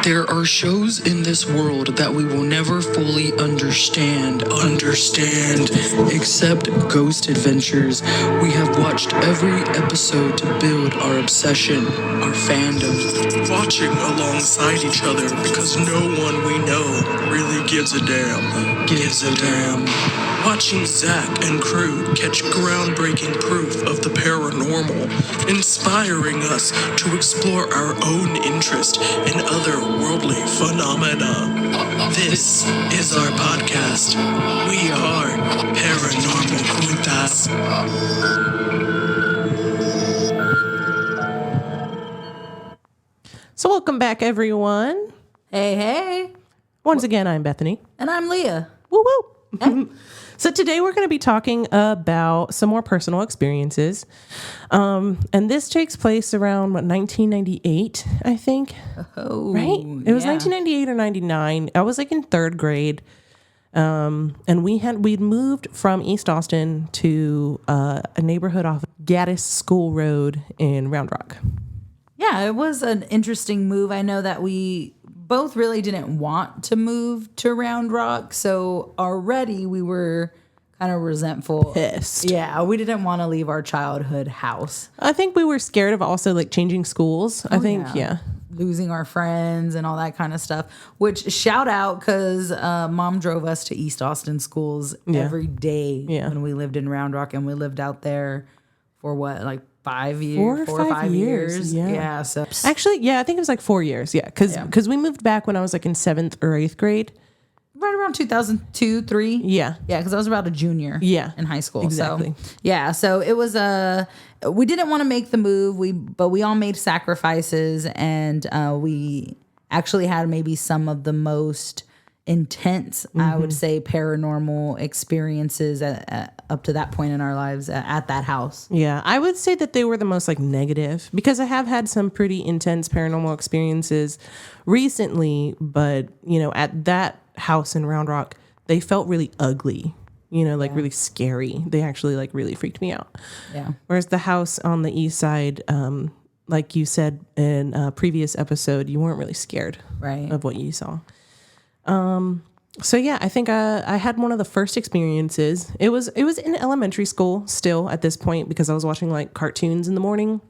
There are shows in this world that we will never fully understand, except Ghost Adventures. We have watched every episode to build our obsession, our fandom. Watching alongside each other because no one we know really gives a damn. Watching Zach and crew catch groundbreaking proof of the paranormal, inspiring us to explore our own interest in otherworldly phenomena. This is our podcast. We are Paranormal Juntas. So welcome back, everyone. Hey. Once again, I'm Bethany. And I'm Leah. Woo woo. So today we're going to be talking about some more personal experiences. And this takes place around, 1998, I think. Oh, right? It was 1998 or 99. I was like in third grade. And we'd moved from East Austin to a neighborhood off Gaddis School Road in Round Rock. Yeah, it was an interesting move. I know that we both really didn't want to move to Round Rock, so already we were kind of resentful. Pissed. Yeah, we didn't want to leave our childhood house. I think we were scared of also like changing schools. I think, yeah. Losing our friends and all that kind of stuff, which shout out because mom drove us to East Austin schools every day when we lived in Round Rock, and we lived out there for what, like 5 years, 4 or 5 years. Yeah. So Actually, I think it was like 4 years. Yeah. Cause we moved back when I was like in 7th or 8th grade. right around 2002, 3. Yeah. Yeah. Cause I was about a junior in high school. Exactly. So, so it was, we didn't want to make the move. But we all made sacrifices, and we actually had maybe some of the most intense, I would say, paranormal experiences up to that point in our lives at that house. Yeah, I would say that they were the most like negative, because I have had some pretty intense paranormal experiences recently, but at that house in Round Rock, they felt really ugly, like really scary. They actually like really freaked me out. Yeah. Whereas the house on the east side, like you said in a previous episode, you weren't really scared of what you saw. So yeah, I think I had one of the first experiences. It was in elementary school still at this point, because I was watching like cartoons in the morning.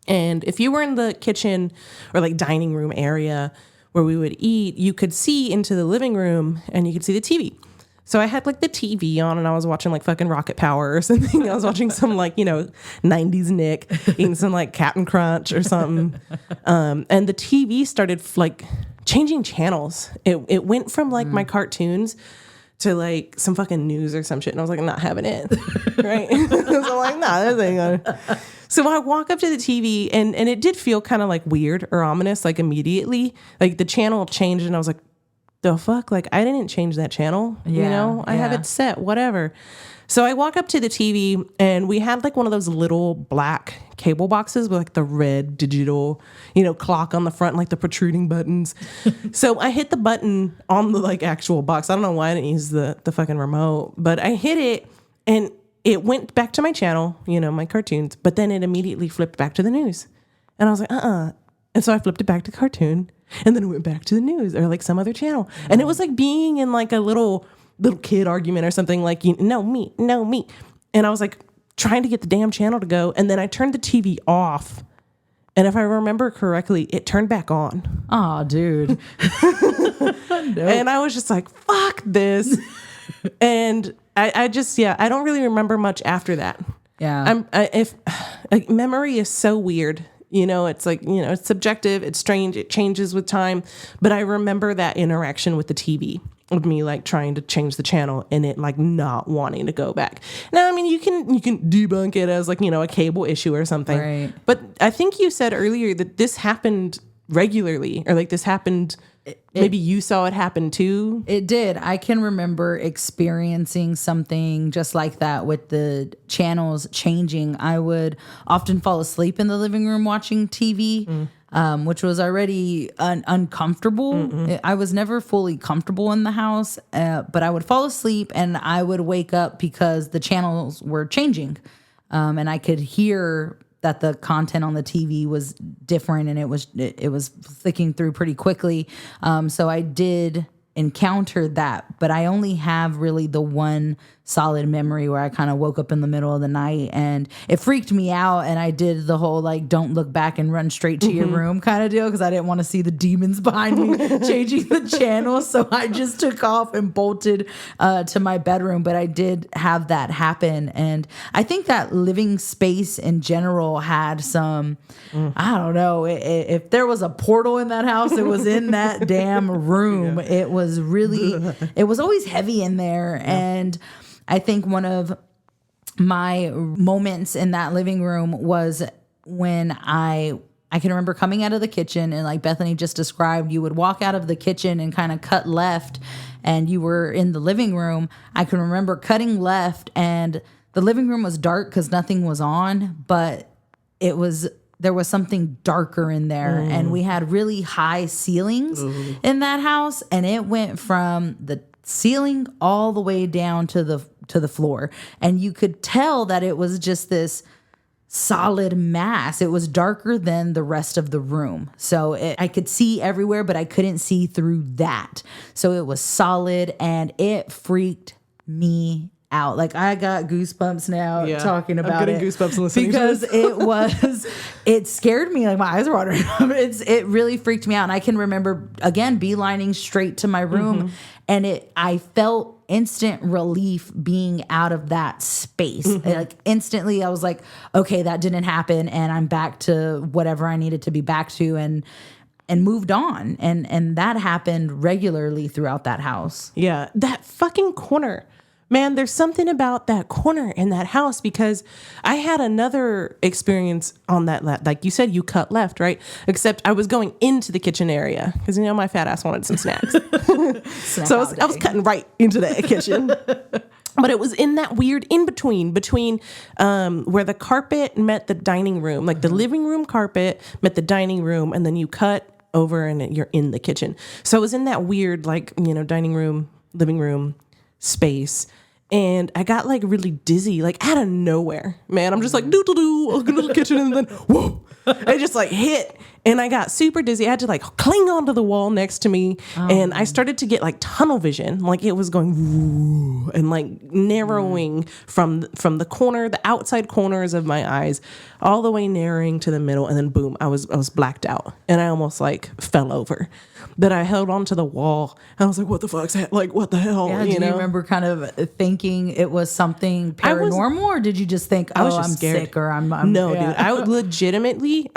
And if you were in the kitchen or like dining room area where we would eat, you could see into the living room and you could see the TV. So I had like the TV on and I was watching like fucking Rocket Power or something. I was watching some like, 90s Nick, eating some like Captain Crunch or something. And the TV started like changing channels. It went from like my cartoons to like some fucking news or some shit. And I was like, I'm not having it. Right. So I'm like, nah, this ain't gonna. So I walk up to the TV and it did feel kind of like weird or ominous, like immediately. Like the channel changed and I was like, the fuck? Like I didn't change that channel. I have it set, whatever. So I walk up to the TV and we had like one of those little black cable boxes with like the red digital, clock on the front, like the protruding buttons. So I hit the button on the like actual box. I don't know why I didn't use the fucking remote, but I hit it and it went back to my channel, my cartoons, but then it immediately flipped back to the news. And I was like, And so I flipped it back to cartoon and then it went back to the news or like some other channel. And it was like being in like a little kid argument or something, like, no, me. And I was like trying to get the damn channel to go. And then I turned the TV off. And if I remember correctly, it turned back on. Oh, dude. And I was just like, fuck this. And I just, I don't really remember much after that. Yeah. Memory is so weird. It's like, it's subjective. It's strange. It changes with time. But I remember that interaction with the TV. Of me like trying to change the channel and it like not wanting to go back. Now, I mean, you can debunk it as like, a cable issue or something. Right. But I think you said earlier that this happened regularly, or like this happened, maybe you saw it happen too. It did. I can remember experiencing something just like that with the channels changing. I would often fall asleep in the living room watching TV. Which was already uncomfortable. I was never fully comfortable in the house, but I would fall asleep and I would wake up because the channels were changing. And I could hear that the content on the TV was different, and it was flicking through pretty quickly. So I did encounter that, but I only have really the one solid memory where I kind of woke up in the middle of the night and it freaked me out, and I did the whole like don't look back and run straight to your room kind of deal because I didn't want to see the demons behind me changing the channel. So I just took off and bolted to my bedroom. But I did have that happen, and I think that living space in general had some I don't know, if there was a portal in that house, it was in that damn room. It was really it was always heavy in there. And I think one of my moments in that living room was when I can remember coming out of the kitchen, and like Bethany just described, you would walk out of the kitchen and kind of cut left and you were in the living room. I can remember cutting left and the living room was dark because nothing was on, but there was something darker in there. And we had really high ceilings in that house, and it went from the ceiling all the way down to the floor, and you could tell that it was just this solid mass. It was darker than the rest of the room, so I could see everywhere, but I couldn't see through that. So it was solid, and it freaked me out. Like I got goosebumps now talking about it. I'm getting goosebumps listening because it scared me. Like my eyes are watering. It really freaked me out, and I can remember again beelining straight to my room, and I felt instant relief being out of that space. Like instantly I was like, okay, that didn't happen, and I'm back to whatever I needed to be back to, and moved on. And that happened regularly throughout that house. Yeah, that fucking corner. Man, there's something about that corner in that house, because I had another experience on that. Like you said, you cut left, right? Except I was going into the kitchen area because, my fat ass wanted some snacks. So I was cutting right into the kitchen. But it was in that weird in-between where the carpet met the dining room. Like the living room carpet met the dining room, and then you cut over and you're in the kitchen. So I was in that weird, dining room, living room space. And I got like really dizzy, like out of nowhere, man. I'm just like, doo-doo-doo, I'll go to the kitchen, and then, whoa, I just like hit. And I got super dizzy. I had to like cling onto the wall next to me. And I started to get like tunnel vision. Like it was going woo, and like narrowing from the corner, the outside corners of my eyes, all the way narrowing to the middle. And then boom, I was blacked out. And I almost like fell over. But I held onto the wall. And I was like, what the fuck's that? Like, what the hell? Yeah, do you remember kind of thinking it was something paranormal, or did you just think, I'm scared. Sick, or I'm No, dude. I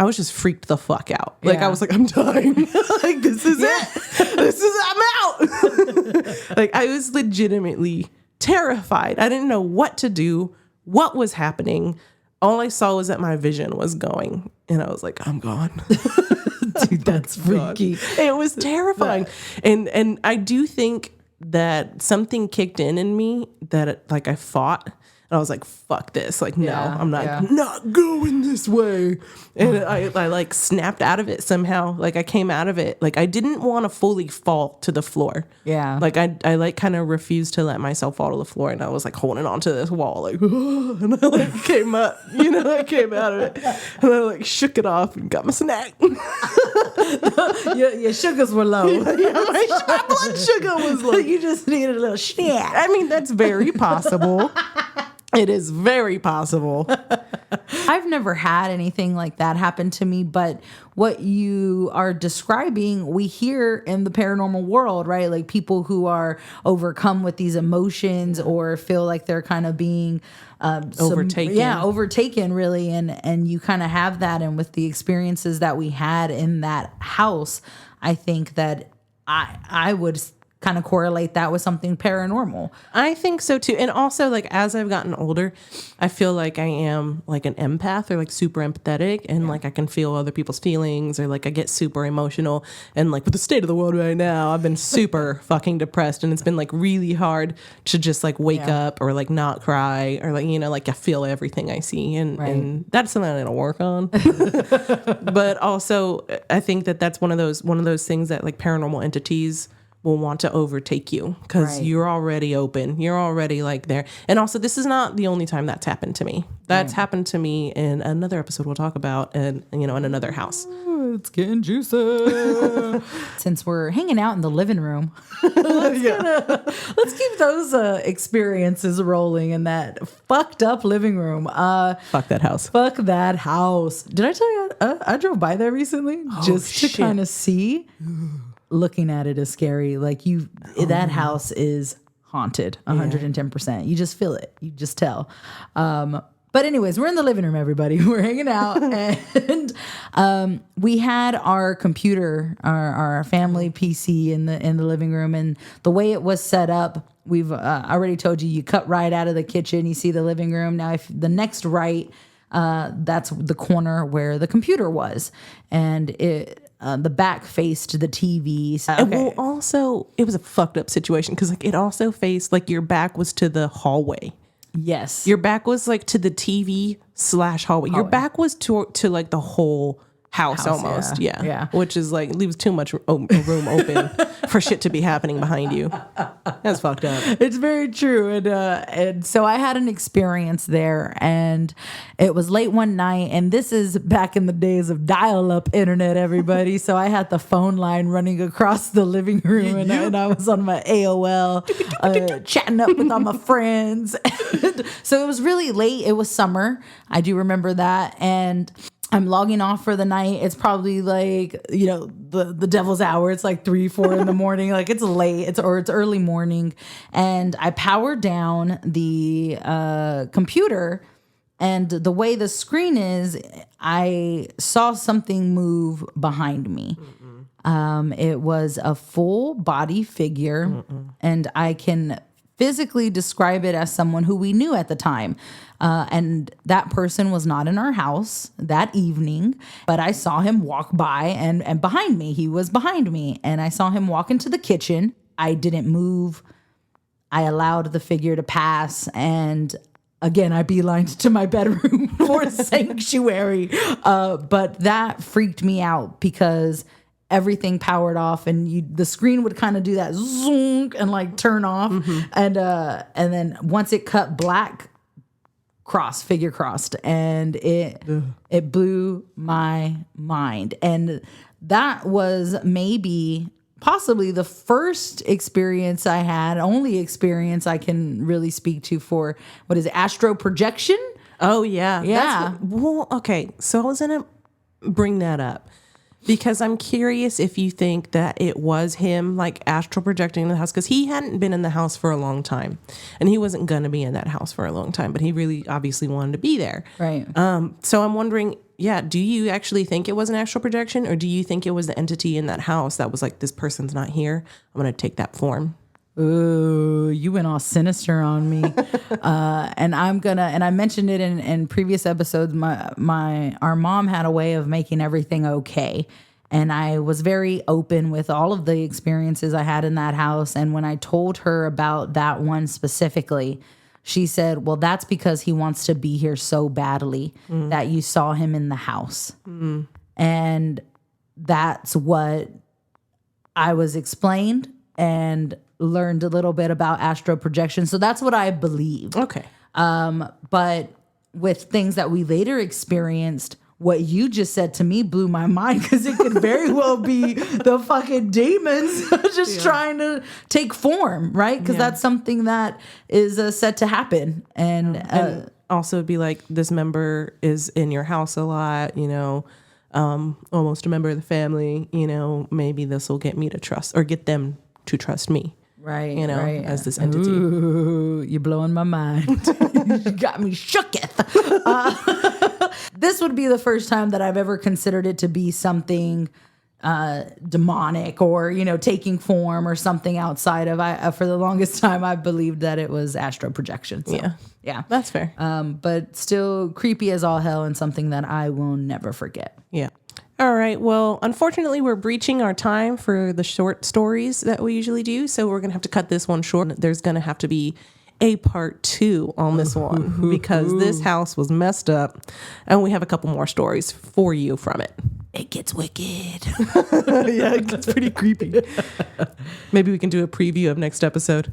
was just freaked the fuck out. Like I was like, I'm dying. Like this is it. I'm out. Like I was legitimately terrified. I didn't know what to do, what was happening. All I saw was that my vision was going, and I was like, I'm gone. Dude, that's freaky. It was terrifying. And I do think that something kicked in me that like I fought. And I was like, fuck this. Like, no, I'm not going this way. And I like snapped out of it somehow. Like I came out of it. Like I didn't want to fully fall to the floor. Yeah. Like I like kind of refused to let myself fall to the floor. And I was like holding on to this wall. Like, and I like came up, I came out of it. And I like shook it off and got my snack. Your sugars were low. My blood sugar was low. You just needed a little snack. I mean, that's very possible. It is very possible. I've never had anything like that happen to me, but what you are describing, we hear in the paranormal world, right? Like people who are overcome with these emotions or feel like they're kind of being overtaken. Overtaken really. And you kind of have that. And with the experiences that we had in that house, I think that I would kind of correlate that with something paranormal. I think so too. And also like as I've gotten older, I feel like I am like an empath or like super empathetic, and like I can feel other people's feelings, or like I get super emotional. And like with the state of the world right now, I've been super fucking depressed, and it's been like really hard to just like wake up or like not cry, or like, like I feel everything I see, and that's something I'm gonna work on. But also I think that that's one of those things that like paranormal entities will want to overtake you because you're already open. You're already like there. And also, this is not the only time that's happened to me. That's happened to me in another episode we'll talk about, and in another house. It's getting juicy. Since we're hanging out in the living room, let's keep those experiences rolling in that fucked up living room. Fuck that house. Fuck that house. Did I tell you I drove by there recently just to kind of see? Looking at it is scary. Like that house is haunted 110%. You just feel it. You just tell. But anyways, we're in the living room, everybody. We're hanging out and we had our computer, our family PC in the living room, and the way it was set up, we've already told you cut right out of the kitchen, you see the living room. Now if the next right, that's the corner where the computer was, and the back faced the TV. Okay. Well, also, it was a fucked up situation because it also faced your back was to the hallway. Yes. Your back was to the TV / hallway. Your back was to the whole house almost. Yeah. Which is leaves too much room open for shit to be happening behind you. That's fucked up. It's very true. And so I had an experience there, and it was late one night, and this is back in the days of dial-up internet, everybody. So I had the phone line running across the living room, and I was on my AOL chatting up with all my friends. So it was really late. It was summer. I do remember that. And I'm logging off for the night. It's probably the devil's hour. It's 3, 4 in the morning. It's late. It's early morning. And I powered down the computer, and the way the screen is, I saw something move behind me. It was a full body figure, and I can physically describe it as someone who we knew at the time. And that person was not in our house that evening, but I saw him walk by and behind me. He was behind me, and I saw him walk into the kitchen. I didn't move. I allowed the figure to pass, and again, I beelined to my bedroom for sanctuary. But that freaked me out because everything powered off, and the screen would kind of do that zoom and turn off. And then once it cut black, figure crossed, and it blew my mind. And that was possibly the first experience I had, only experience I can really speak to for astro projection. Oh yeah. Yeah. Okay. So I was gonna bring that up because I'm curious if you think that it was him astral projecting in the house, because he hadn't been in the house for a long time, and he wasn't gonna be in that house for a long time, but he really obviously wanted to be there. Right. So I'm wondering, do you actually think it was an astral projection, or do you think it was the entity in that house that was this person's not here, I'm gonna take that form? Ooh, you went all sinister on me. And I mentioned it in previous episodes. Our mom had a way of making everything okay. And I was very open with all of the experiences I had in that house. And when I told her about that one specifically, she said, well, that's because he wants to be here so badly that you saw him in the house. And that's what I was explained and learned a little bit about astro projection. So that's what I believe. Okay. But with things that we later experienced, what you just said to me blew my mind, because it could very well be the fucking demons just trying to take form, right? Because that's something that is set to happen. And also be this member is in your house a lot, almost a member of the family, maybe this will get me to trust, or get them to trust me. Right, as this entity. Ooh, you're blowing my mind. You got me shooketh. This would be the first time that I've ever considered it to be something demonic, or taking form, or something outside of. For the longest time, I believed that it was astro projection. So, yeah, that's fair. But still creepy as all hell, and something that I will never forget. Yeah. All right. Well, unfortunately, we're breaching our time for the short stories that we usually do, so we're going to have to cut this one short. There's going to have to be a part 2 on this one, because this house was messed up, and we have a couple more stories for you from it. it gets wicked. Yeah, it gets pretty creepy. Maybe we can do a preview of next episode.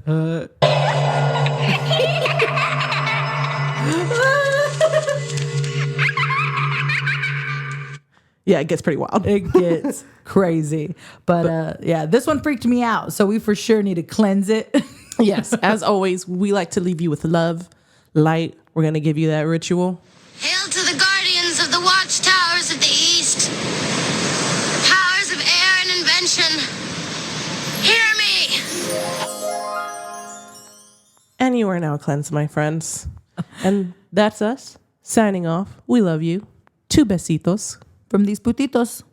Yeah, it gets pretty wild. It gets crazy. But yeah, this one freaked me out. So we for sure need to cleanse it. Yes, as always, we like to leave you with love, light. We're going to give you that ritual. Hail to the guardians of the watchtowers of the east. Powers of air and invention. Hear me. And you are now cleansed, my friends. And that's us signing off. We love you. 2 besitos. From these putitos.